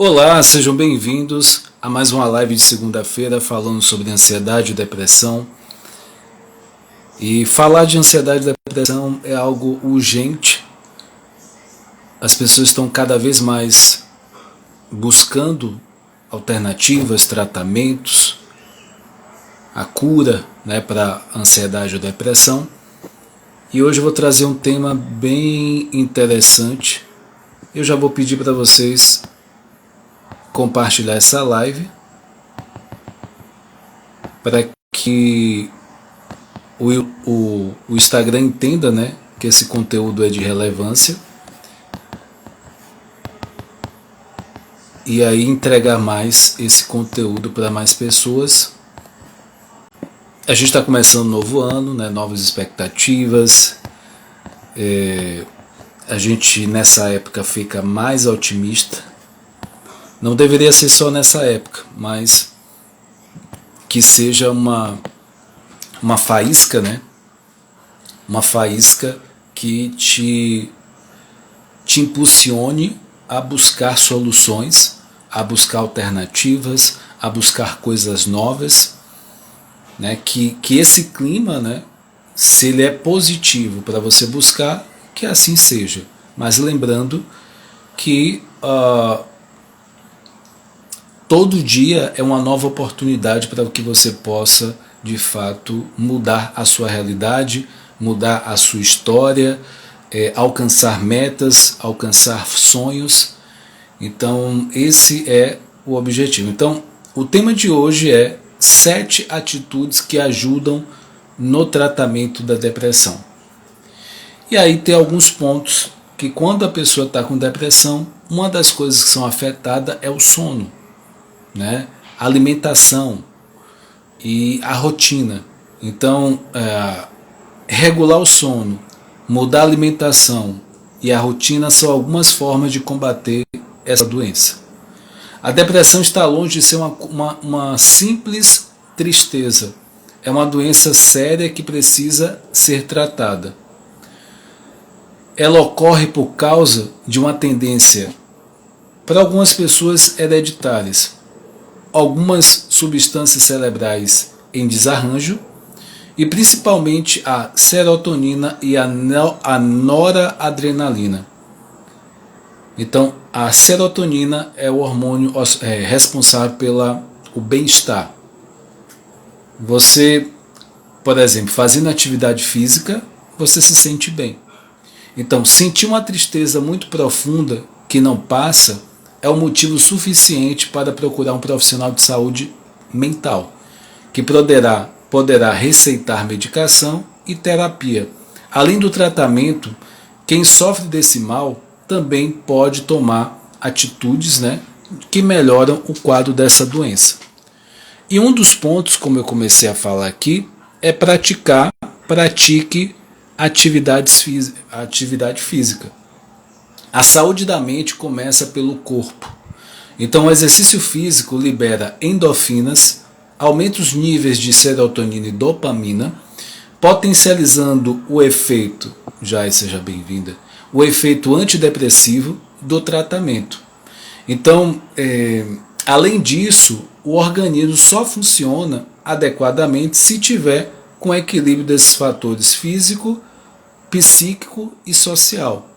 Olá, sejam bem-vindos a mais uma live de segunda-feira falando sobre ansiedade e depressão. E falar de ansiedade e depressão é algo urgente. As pessoas estão cada vez mais buscando alternativas, tratamentos, a cura, para ansiedade ou depressão. E hoje eu vou trazer um tema bem interessante. Eu já vou pedir para vocês compartilhar essa live para que o Instagram entenda, que esse conteúdo é de relevância e aí entregar mais esse conteúdo para mais pessoas. A gente está começando um novo ano, novas expectativas. A gente nessa época fica mais otimista. Não deveria ser só nessa época, mas que seja uma faísca, uma faísca que te impulsione a buscar soluções, a buscar alternativas, a buscar coisas novas, que esse clima, se ele é positivo para você buscar, que assim seja. Mas lembrando que todo dia é uma nova oportunidade para que você possa, de fato, mudar a sua realidade, mudar a sua história, alcançar metas, alcançar sonhos. Então, esse é o objetivo. Então, o tema de hoje é 7 atitudes que ajudam no tratamento da depressão. E aí tem alguns pontos que quando a pessoa está com depressão, uma das coisas que são afetadas é o sono, a alimentação e a rotina. Então, regular o sono, mudar a alimentação e a rotina são algumas formas de combater essa doença. A depressão está longe de ser uma simples tristeza. É uma doença séria que precisa ser tratada. Ela ocorre por causa de uma tendência, para algumas pessoas, hereditárias, algumas substâncias cerebrais em desarranjo e principalmente a serotonina e a noradrenalina. Então, a serotonina é o hormônio responsável pelo bem-estar. Você, por exemplo, fazendo atividade física, você se sente bem. Então, sentir uma tristeza muito profunda que não passa é um motivo suficiente para procurar um profissional de saúde mental, que poderá receitar medicação e terapia. Além do tratamento, quem sofre desse mal também pode tomar atitudes, que melhoram o quadro dessa doença. E um dos pontos, como eu comecei a falar aqui, é pratique atividade física. A saúde da mente começa pelo corpo. Então, o exercício físico libera endorfinas, aumenta os níveis de serotonina e dopamina, potencializando o efeito, seja bem-vinda, o efeito antidepressivo do tratamento. Então, além disso, o organismo só funciona adequadamente se tiver com equilíbrio desses fatores físico, psíquico e social.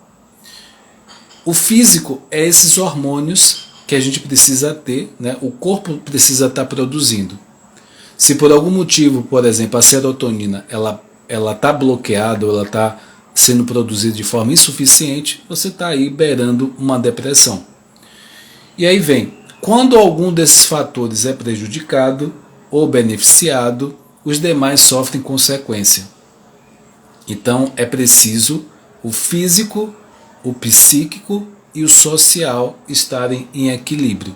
O físico é esses hormônios que a gente precisa ter, o corpo precisa estar produzindo. Se por algum motivo, por exemplo, a serotonina ela está bloqueada ou ela está sendo produzida de forma insuficiente, você está aí beirando uma depressão. E aí vem, quando algum desses fatores é prejudicado ou beneficiado, os demais sofrem consequência. Então é preciso o físico, o psíquico e o social estarem em equilíbrio.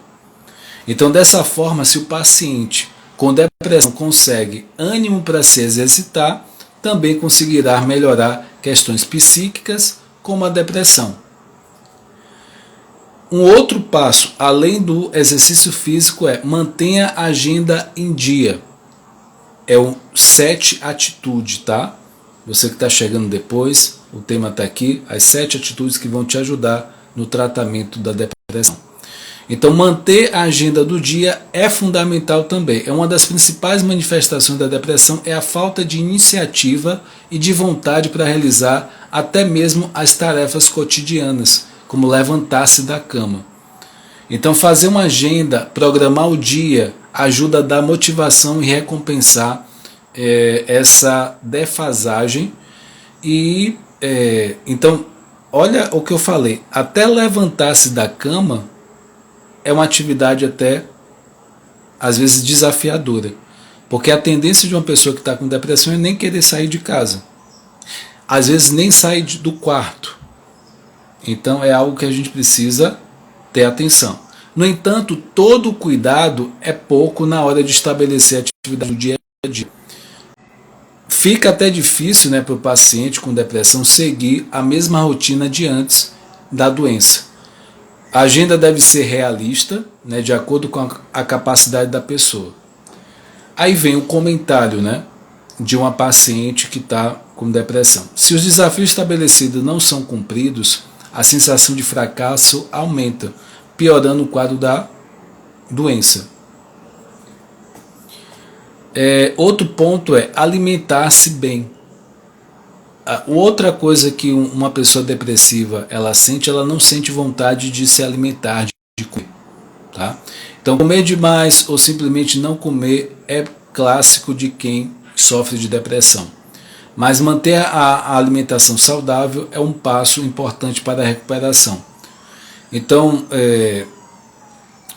Então, dessa forma, se o paciente com depressão consegue ânimo para se exercitar, também conseguirá melhorar questões psíquicas como a depressão. Um outro passo, além do exercício físico, é mantenha a agenda em dia. É o 7 atitudes, tá? Você que está chegando depois, o tema está aqui, as 7 atitudes que vão te ajudar no tratamento da depressão. Então manter a agenda do dia é fundamental também. É uma das principais manifestações da depressão é a falta de iniciativa e de vontade para realizar até mesmo as tarefas cotidianas, como levantar-se da cama. Então fazer uma agenda, programar o dia, ajuda a dar motivação e recompensar essa defasagem. E então, olha o que eu falei, até levantar-se da cama é uma atividade até, às vezes, desafiadora. Porque a tendência de uma pessoa que está com depressão é nem querer sair de casa. Às vezes nem sair do quarto. Então é algo que a gente precisa ter atenção. No entanto, todo cuidado é pouco na hora de estabelecer a atividade do dia a dia. Fica até difícil, né, para o paciente com depressão seguir a mesma rotina de antes da doença. A agenda deve ser realista, né, de acordo com a capacidade da pessoa. Aí vem o comentário, né, de uma paciente que está com depressão. Se os desafios estabelecidos não são cumpridos, a sensação de fracasso aumenta, piorando o quadro da doença. Outro ponto é alimentar-se bem. Outra coisa que uma pessoa depressiva ela não sente vontade de se alimentar, de comer. Tá? Então comer demais ou simplesmente não comer é clássico de quem sofre de depressão. Mas manter a alimentação saudável é um passo importante para a recuperação. Então,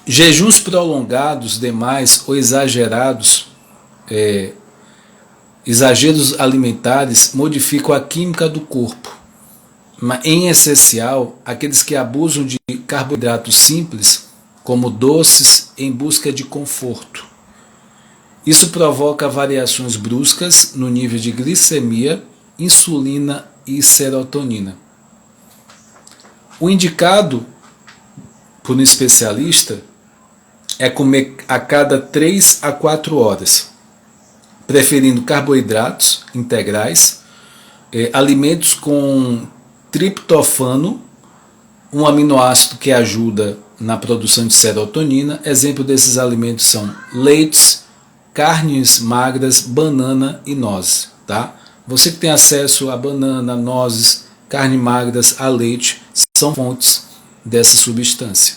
jejuns prolongados demais ou exagerados, exageros alimentares modificam a química do corpo. Em essencial, aqueles que abusam de carboidratos simples, como doces, em busca de conforto. Isso provoca variações bruscas no nível de glicemia, insulina e serotonina. O indicado por um especialista é comer a cada 3 a 4 horas, preferindo carboidratos integrais, alimentos com triptofano, um aminoácido que ajuda na produção de serotonina. Exemplo desses alimentos são leites, carnes magras, banana e nozes. Tá? Você que tem acesso a banana, nozes, carnes magras, a leite, são fontes dessa substância.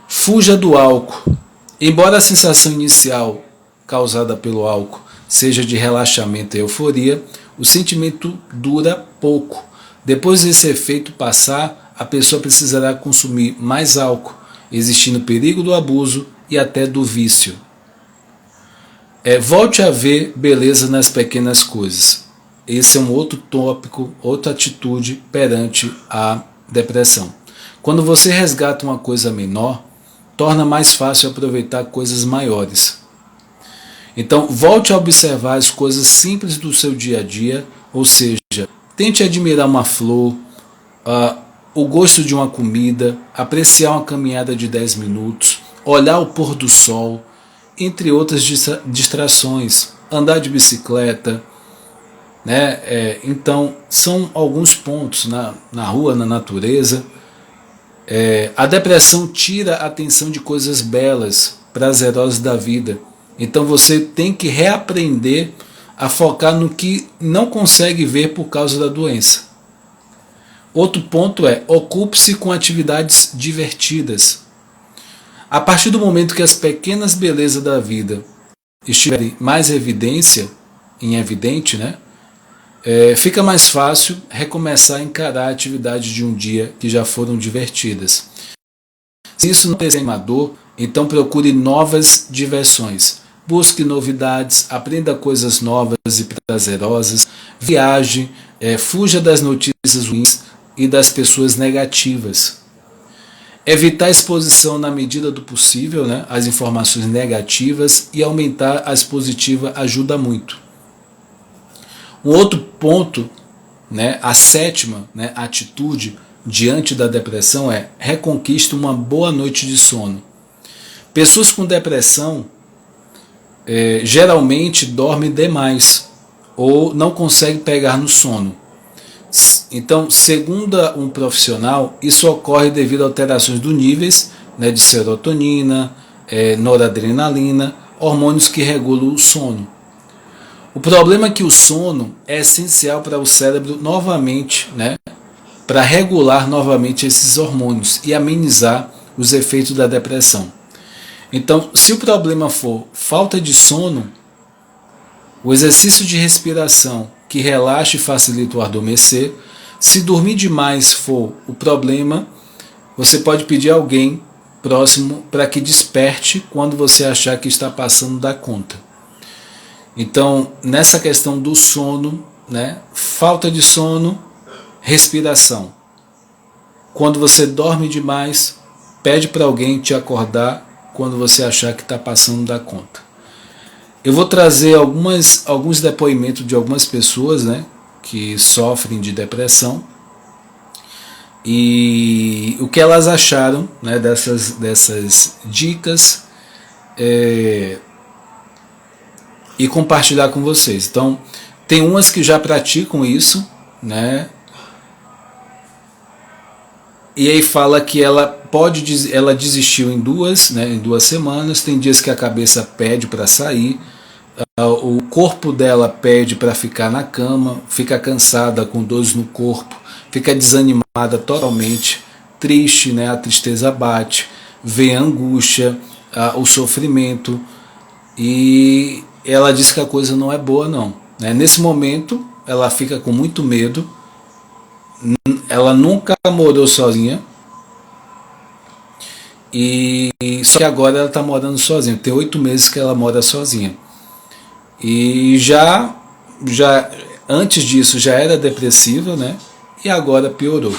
Fuja do álcool. Embora a sensação inicial causada pelo álcool seja de relaxamento e euforia, o sentimento dura pouco. Depois desse efeito passar, a pessoa precisará consumir mais álcool, existindo perigo do abuso e até do vício. Volte a ver beleza nas pequenas coisas. Esse é um outro tópico, outra atitude perante a depressão. Quando você resgata uma coisa menor, torna mais fácil aproveitar coisas maiores. Então, volte a observar as coisas simples do seu dia a dia, ou seja, tente admirar uma flor, o gosto de uma comida, apreciar uma caminhada de 10 minutos, olhar o pôr do sol, entre outras distrações, andar de bicicleta, né? Então, são alguns pontos na rua, na natureza. A depressão tira a atenção de coisas belas, prazerosas da vida. Então você tem que reaprender a focar no que não consegue ver por causa da doença. Outro ponto é, ocupe-se com atividades divertidas. A partir do momento que as pequenas belezas da vida estiverem mais em evidente, né? Fica mais fácil recomeçar a encarar a atividade de um dia que já foram divertidas. Se isso não é animador, então procure novas diversões. Busque novidades, aprenda coisas novas e prazerosas, viaje, fuja das notícias ruins e das pessoas negativas. Evitar a exposição na medida do possível, né, às informações negativas, e aumentar as positivas ajuda muito. Um outro ponto, né, a sétima, né, atitude diante da depressão é reconquiste uma boa noite de sono. Pessoas com depressão geralmente dormem demais ou não conseguem pegar no sono. Então, segundo um profissional, isso ocorre devido a alterações dos níveis né, de serotonina, noradrenalina, hormônios que regulam o sono. O problema é que o sono é essencial para o cérebro novamente, né, para regular novamente esses hormônios e amenizar os efeitos da depressão. Então, se o problema for falta de sono, o exercício de respiração que relaxa e facilita o adormecer. Se dormir demais for o problema, você pode pedir a alguém próximo para que desperte quando você achar que está passando da conta. Então, nessa questão do sono, né, falta de sono, respiração. Quando você dorme demais, pede para alguém te acordar quando você achar que está passando da conta. Eu vou trazer alguns depoimentos de algumas pessoas, né, que sofrem de depressão e o que elas acharam, né, dessas dicas e compartilhar com vocês. Então, tem umas que já praticam isso, né? E aí fala que ela desistiu em 2 semanas. Tem dias que a cabeça pede para sair, o corpo dela pede para ficar na cama, fica cansada, com dores no corpo, fica desanimada totalmente, triste, né? A tristeza bate, vê a angústia, o sofrimento, e ela diz que a coisa não é boa não, né? Nesse momento ela fica com muito medo. Ela nunca morou sozinha, e só que agora ela está morando sozinha. Tem 8 meses que ela mora sozinha. E já antes disso já era depressiva, né? E agora piorou.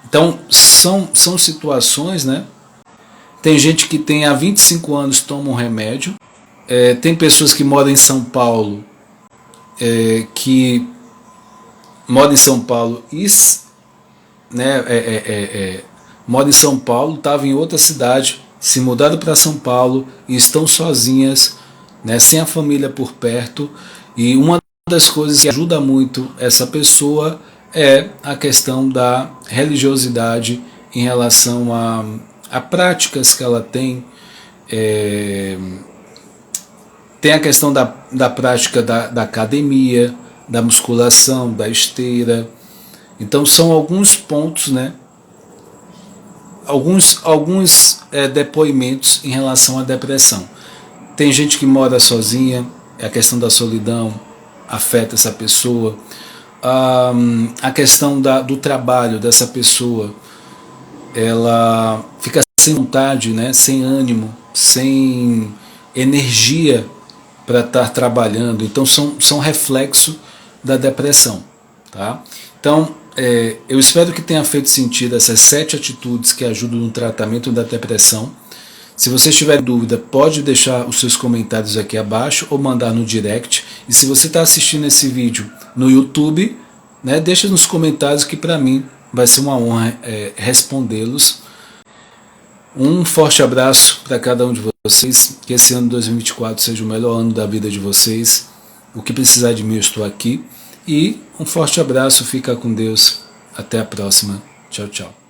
Então são situações, né? Tem gente que tem há 25 anos toma um remédio. Tem pessoas que moram em São Paulo, que moram em São Paulo e, né, moram em São Paulo, estavam em outra cidade, se mudaram para São Paulo e estão sozinhas, né, sem a família por perto. E uma das coisas que ajuda muito essa pessoa é a questão da religiosidade em relação a práticas que ela tem. Tem a questão da prática da academia, da musculação, da esteira. Então são alguns pontos, né? Alguns depoimentos em relação à depressão. Tem gente que mora sozinha, a questão da solidão afeta essa pessoa. A questão do trabalho dessa pessoa, ela fica sem vontade, né? Sem ânimo, sem energia para estar trabalhando. Então são reflexo da depressão, tá? Então eu espero que tenha feito sentido essas 7 atitudes que ajudam no tratamento da depressão. Se você tiver dúvida, pode deixar os seus comentários aqui abaixo ou mandar no direct. E se você está assistindo esse vídeo no YouTube, né, deixa nos comentários, que para mim vai ser uma honra respondê-los. Um forte abraço para cada um de vocês, que esse ano 2024 seja o melhor ano da vida de vocês. O que precisar de mim, eu estou aqui. E um forte abraço, fica com Deus. Até a próxima. Tchau, tchau.